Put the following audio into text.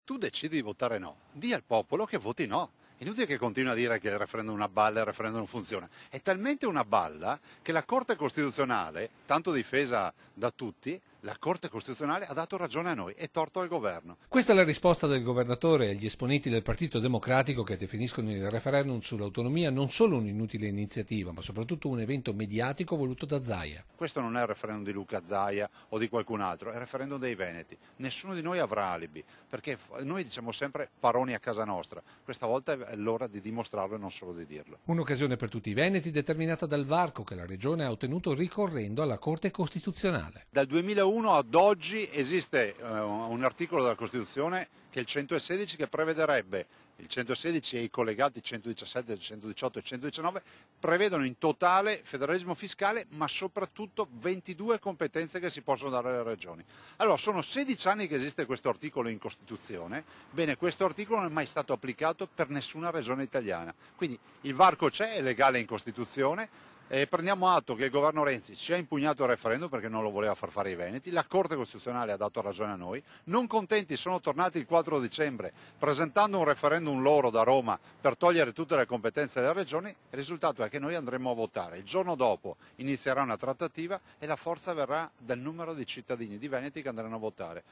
Tu decidi di votare no, di al popolo che voti no. Inutile che continui a dire che il referendum è una balla e il referendum non funziona. È talmente una balla che la Corte Costituzionale, tanto difesa da tutti, la Corte Costituzionale ha dato ragione a noi e torto al governo. Questa è la risposta del governatore agli esponenti del Partito Democratico che definiscono il referendum sull'autonomia non solo un'inutile iniziativa, ma soprattutto un evento mediatico voluto da Zaia. Questo non è il referendum di Luca Zaia o di qualcun altro, è il referendum dei Veneti. Nessuno di noi avrà alibi, perché noi diciamo sempre paroni a casa nostra. Questa volta è l'ora di dimostrarlo e non solo di dirlo. Un'occasione per tutti i veneti determinata dal varco che la Regione ha ottenuto ricorrendo alla Corte Costituzionale. Dal 2001 ad oggi esiste un articolo della Costituzione che è il 116 che prevederebbe, il 116 e i collegati 117, 118 e 119 prevedono in totale federalismo fiscale ma soprattutto 22 competenze che si possono dare alle regioni. Allora sono 16 anni che esiste questo articolo in Costituzione, bene questo articolo non è mai stato applicato per nessuna regione italiana, quindi il varco c'è, è legale in Costituzione. Prendiamo atto che il governo Renzi ci ha impugnato il referendum perché non lo voleva far fare ai Veneti, la Corte Costituzionale ha dato ragione a noi, non contenti sono tornati il 4 dicembre presentando un referendum loro da Roma per togliere tutte le competenze delle regioni, il risultato è che noi andremo a votare, il giorno dopo inizierà una trattativa e la forza verrà dal numero di cittadini di Veneti che andranno a votare.